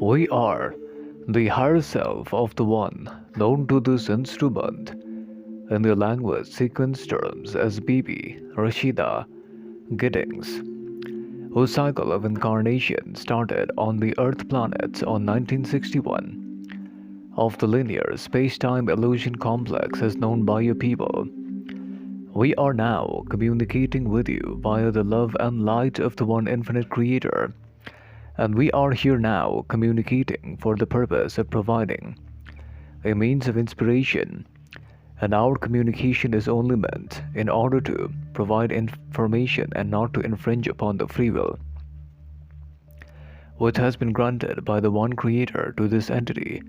We are the higher self of the one known to this instrument in the language sequence terms as BB Rashida Giddings, whose cycle of incarnation started on the Earth planets on 1961 of the linear space-time illusion complex as known by your people. We are now communicating with you via the love and light of the one infinite creator, and we are here now communicating for the purpose of providing a means of inspiration, and our communication is only meant in order to provide information and not to infringe upon the free will which has been granted by the one creator to this entity,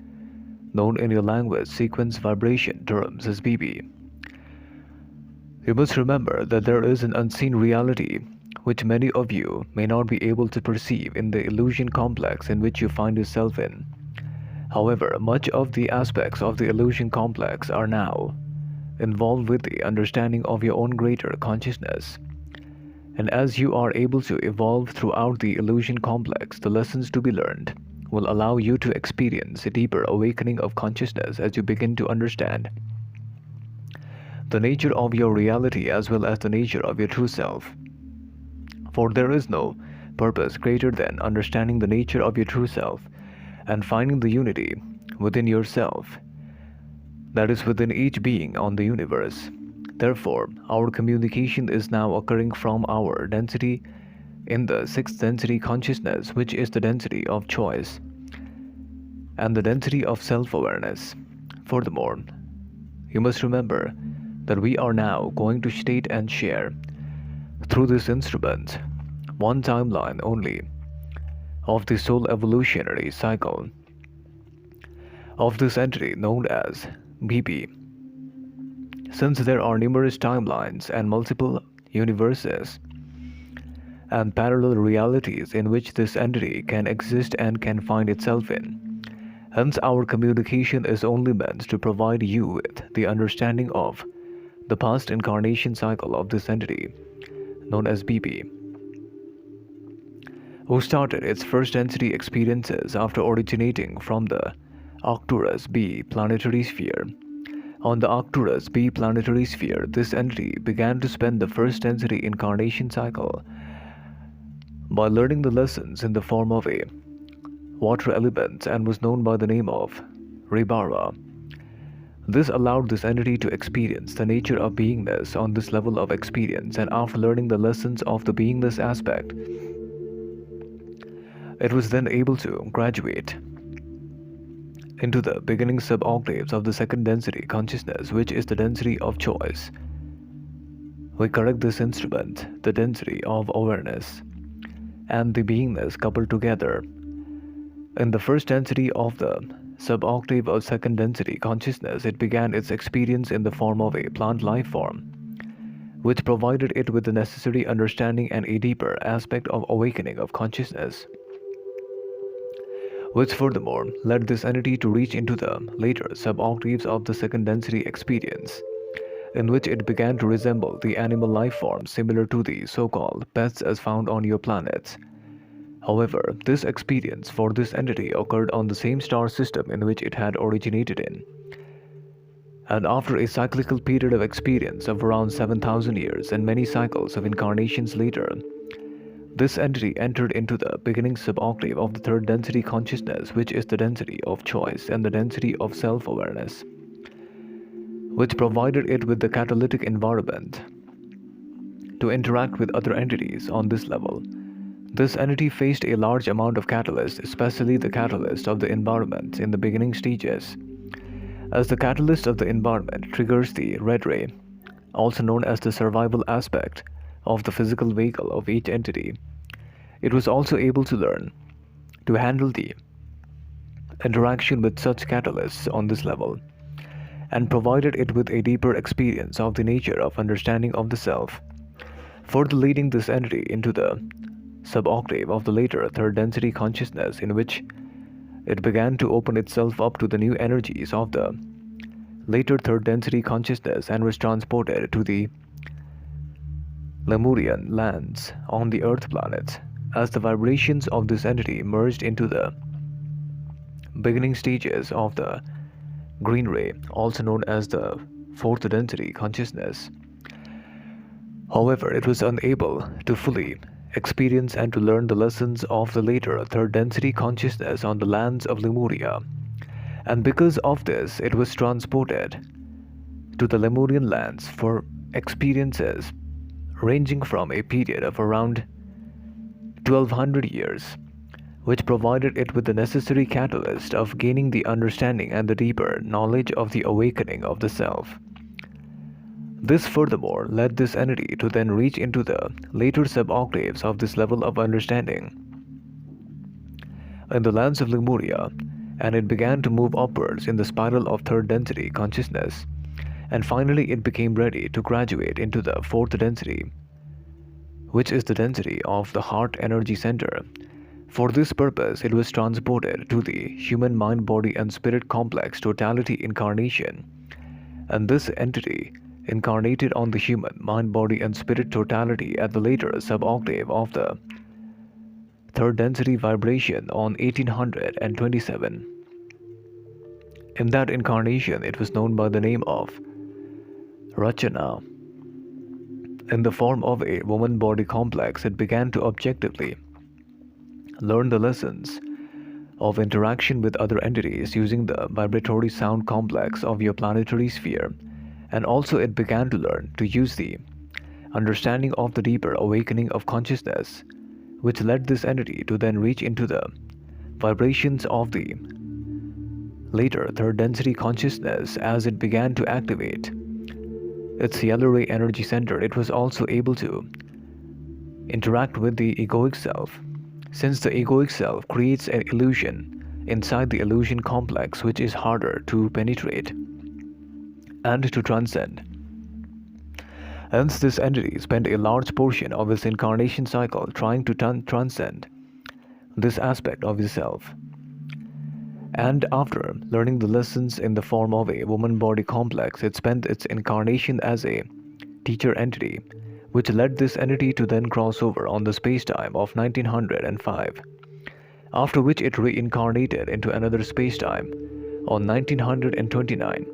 known in your language sequence vibration terms as BB. You must remember that there is an unseen reality which many of you may not be able to perceive in the illusion complex in which you find yourself in. However, much of the aspects of the illusion complex are now involved with the understanding of your own greater consciousness. And as you are able to evolve throughout the illusion complex, the lessons to be learned will allow you to experience a deeper awakening of consciousness as you begin to understand the nature of your reality as well as the nature of your true self. For there is no purpose greater than understanding the nature of your true self and finding the unity within yourself that is within each being on the universe. Therefore, our communication is now occurring from our density in the sixth density consciousness, which is the density of choice and the density of self-awareness. Furthermore, you must remember that we are now going to state and share through this instrument one timeline only of the soul evolutionary cycle of this entity known as BB. Since there are numerous timelines and multiple universes and parallel realities in which this entity can exist and can find itself in, hence our communication is only meant to provide you with the understanding of the past incarnation cycle of this entity, known as BB, who started its first density experiences after originating from the Arcturus B planetary sphere. On the Arcturus B planetary sphere, this entity began to spend the first density incarnation cycle by learning the lessons in the form of a water element and was known by the name of Ribara. This allowed this entity to experience the nature of beingness on this level of experience, and after learning the lessons of the beingness aspect, it was then able to graduate into the beginning sub-octaves of the second density consciousness, which is the density of choice. We correct this instrument, the density of awareness, and the beingness coupled together. In the first density of the sub-octave of second density consciousness, it began its experience in the form of a plant life form, which provided it with the necessary understanding and a deeper aspect of awakening of consciousness, which furthermore led this entity to reach into the later sub-octaves of the second density experience, in which it began to resemble the animal life forms similar to the so-called pets as found on your planets. However, this experience for this entity occurred on the same star system in which it had originated in. And after a cyclical period of experience of around 7,000 years and many cycles of incarnations later, this entity entered into the beginning sub-octave of the third density consciousness, which is the density of choice and the density of self-awareness, which provided it with the catalytic environment to interact with other entities on this level. This entity faced a large amount of catalyst, especially the catalyst of the environment in the beginning stages, as the catalyst of the environment triggers the red ray, also known as the survival aspect of the physical vehicle of each entity. It was also able to learn to handle the interaction with such catalysts on this level, and provided it with a deeper experience of the nature of understanding of the self, further leading this entity into the sub-octave of the later third density consciousness, in which it began to open itself up to the new energies of the later third density consciousness and was transported to the Lemurian lands on the Earth planet, as the vibrations of this entity merged into the beginning stages of the green ray, also known as the fourth density consciousness. However, it was unable to fully experience and to learn the lessons of the later third density consciousness on the lands of Lemuria, and because of this, it was transported to the Lemurian lands for experiences ranging from a period of around 1200 years, which provided it with the necessary catalyst of gaining the understanding and the deeper knowledge of the awakening of the self. This furthermore led this entity to then reach into the later sub-octaves of this level of understanding in the lands of Lemuria, and it began to move upwards in the spiral of third density consciousness, and finally it became ready to graduate into the fourth density, which is the density of the heart energy center. For this purpose, it was transported to the human mind, body, and spirit complex totality incarnation, and this entity incarnated on the human mind, body, and spirit totality at the later sub-octave of the third density vibration on 1827. In that incarnation, it was known by the name of Rachana. In the form of a woman body complex, it began to objectively learn the lessons of interaction with other entities using the vibratory sound complex of your planetary sphere, and also it began to learn to use the understanding of the deeper awakening of consciousness, which led this entity to then reach into the vibrations of the later third density consciousness. As it began to activate its yellow ray energy center, it was also able to interact with the egoic self, since the egoic self creates an illusion inside the illusion complex which is harder to penetrate and to transcend. Hence, this entity spent a large portion of its incarnation cycle trying to transcend this aspect of itself. And after learning the lessons in the form of a woman body complex, it spent its incarnation as a teacher entity, which led this entity to then cross over on the space-time of 1905, after which it reincarnated into another space-time on 1929.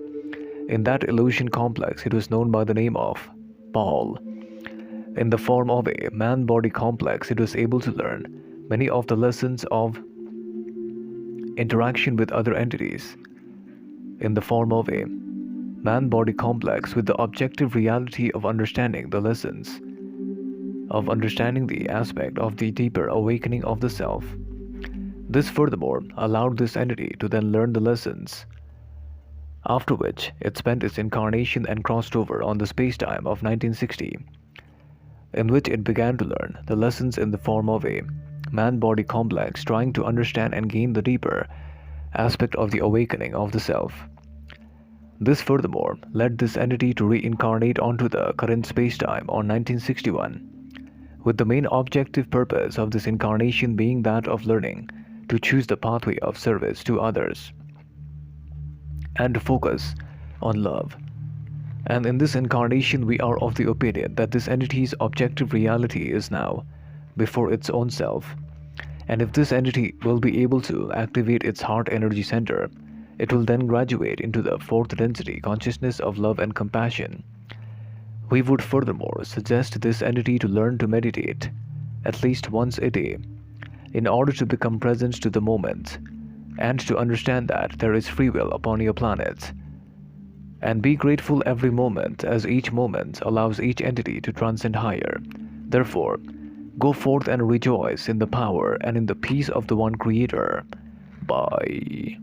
In that illusion complex, it was known by the name of Paul. In the form of a man body complex, it was able to learn many of the lessons of interaction with other entities. In the form of a man body complex, with the objective reality of understanding the lessons of understanding the aspect of the deeper awakening of the self. This furthermore allowed this entity to then learn the lessons, after which it spent its incarnation and crossed over on the space-time of 1960, in which it began to learn the lessons in the form of a man-body complex, trying to understand and gain the deeper aspect of the awakening of the self. This furthermore led this entity to reincarnate onto the current space-time on 1961, with the main objective purpose of this incarnation being that of learning to choose the pathway of service to others and to focus on love. And in this incarnation, we are of the opinion that this entity's objective reality is now before its own self. And if this entity will be able to activate its heart energy center, it will then graduate into the fourth density consciousness of love and compassion. We would furthermore suggest this entity to learn to meditate at least once a day in order to become present to the moment and to understand that there is free will upon your planet, and be grateful every moment, as each moment allows each entity to transcend higher. Therefore, go forth and rejoice in the power and in the peace of the one Creator. Bye.